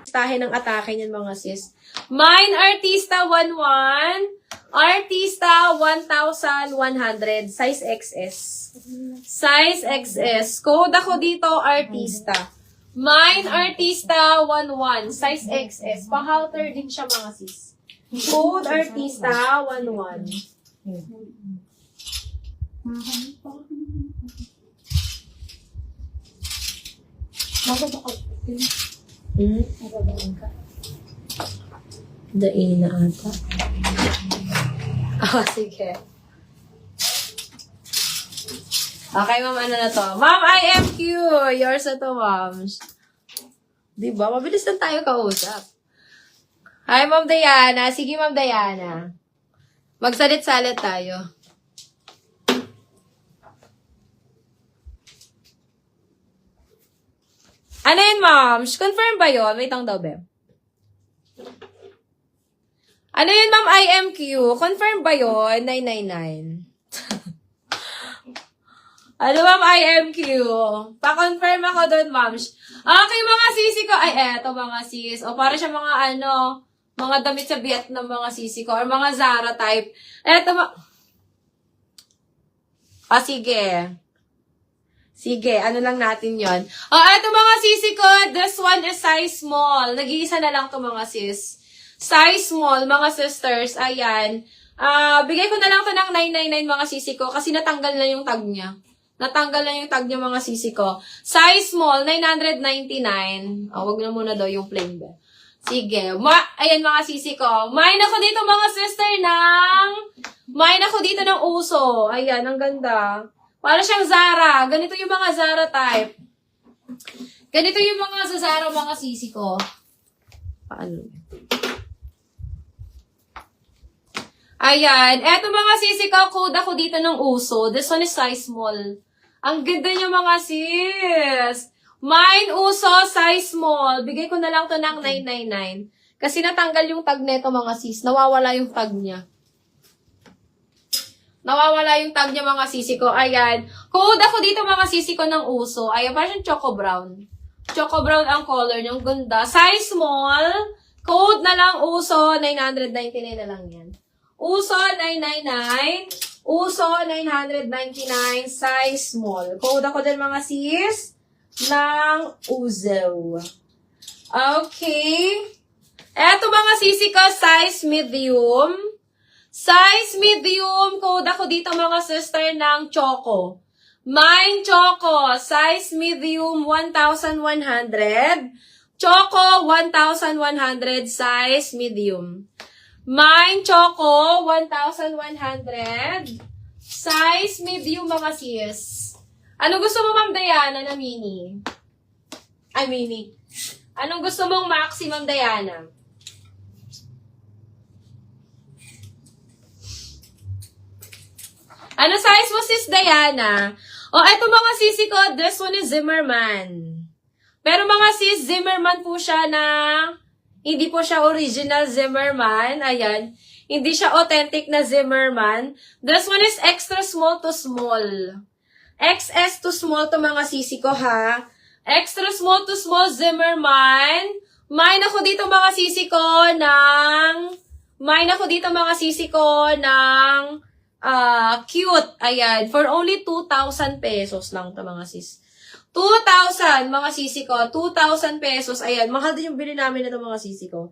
Tahin ng atake niyan mga sis. Mine, Artista 11. Artista 1,100. Size XS. Size XS. Code ako dito, Artista. Mine, Artista 11. Size XS. Pa-halter din siya mga sis. Code Artista 11. Daina ata. Oh, sige. Okay, ma'am, ano na to? Ma'am, I am Q. Yours na to, ma'am. Diba? Mabilis lang tayo kausap. Hi, Ma'am Diana. Sige, Ma'am Diana. Magsalit-salit tayo. Ano yun, ma'am? Confirm ba yun? Wait lang daw, Beb. Ano yun, ma'am? IMQ. Confirm ba yun? 999. Ano, ma'am? IMQ. Pa-confirm ako doon, ma'am. Okay, mga sisi ko. Ay, eto, mga sis. O, para siya mga mga damit sa Vietnam, mga sisi ko. Or mga Zara type. Eto, sige. Sige, ano lang natin yon. Eto mga sisi ko, this one is size small. Nag-iisa na lang to mga sis. Size small, mga sisters, ayan. Bigay ko na lang to ng 999 mga sisi ko kasi natanggal na yung tag niya. Natanggal na yung tag niya mga sisi ko. Size small, 999. Wag na muna daw yung plain ba. Sige, ayan mga sisi ko. Mine ako dito mga sister Mine ako dito ng uso. Ayan, ang ganda. Para siyang Zara. Ganito yung mga Zara type. Ganito yung mga sa Zara mga sisi ko. Paano? Ayan. Eto mga sisi ko. Code ako dito ng uso. This one is size small. Ang ganda niya mga sis. Mine uso, size small. Bigay ko na lang to ng 999. Kasi natanggal yung tag neto mga sis. Nawawala yung tag niya. Nawawala yung tag niya mga sisi ko. Ayan. Code ako dito mga sisi ko ng uso. Ayan, parang siyang choco brown. Choco brown ang color niya. Ang ganda. Size small. Code na lang uso. 999 na lang yan. Uso 999. Uso 999. Size small. Code ako din mga sis ng uso. Okay. Eto mga sisi ko. Size medium. Size medium, code ako dito mga sister ng Choco. Mine Choco, size medium 1,100. Choco 1,100, size medium. Mine Choco 1,100, size medium mga sis. Ano gusto mo Ma'am Diana na mini? Ay mini. Anong gusto mong maxi Ma'am Diana? Ano size mo, sis Diana? Eto mga sisi ko, this one is Zimmerman. Pero mga sis, Zimmerman po siya na, hindi po siya original Zimmerman. Ayan. Hindi siya authentic na Zimmerman. This one is extra small to small. XS to small to mga sisi ko, ha? Extra small to small Zimmerman. Mine ako dito mga sisi ko ng cute. Ayan. For only 2,000 pesos lang to mga sis. 2,000 mga sisi ko. 2,000 pesos. Ayan. Mahal din yung bili namin na to mga sisi ko.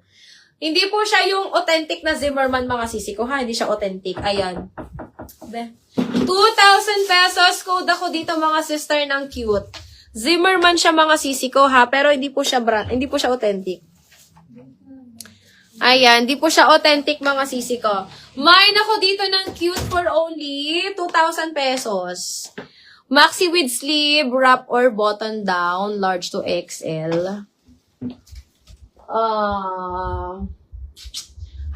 Hindi po siya yung authentic na Zimmerman mga sisi ko ha. Hindi siya authentic. Ayan. 2,000 pesos. Code ako dito mga sister ng cute. Zimmerman siya mga sisi ko ha. Pero hindi po siya brand. Hindi po siya authentic. Ayan, di po siya authentic mga sisi ko. Mine ako dito ng cute for only 2,000 pesos. Maxi with sleeve, wrap or button down, large to XL.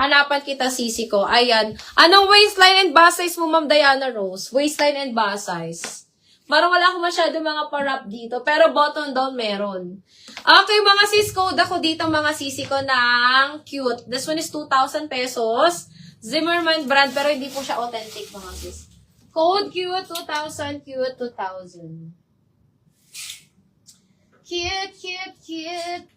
Hanapan kita sisi ko. Ayan. Anong waistline and bust size mo, Ma'am Diana Rose? Waistline and bust size. Parang wala akong masyado mga pa-wrap dito. Pero button down meron. Okay, mga sis, code ako dito mga sisi ko ng cute. This one is 2,000 pesos. Zimmerman brand, pero hindi po siya authentic mga sis. Code cute 2,000, cute 2,000. Cute, cute, cute.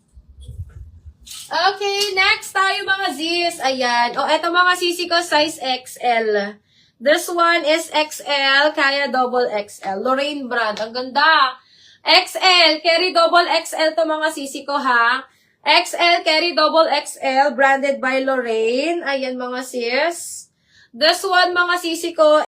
Okay, next tayo mga Zs. Ayan. O, eto mga sisi ko, size XL. This one is XL, kaya double XL. Lorraine brand. Ang ganda. XL, carry double XL to mga sisi ko ha. XL, carry double XL, branded by Lorraine. Ayan mga sis. This one mga sisi ko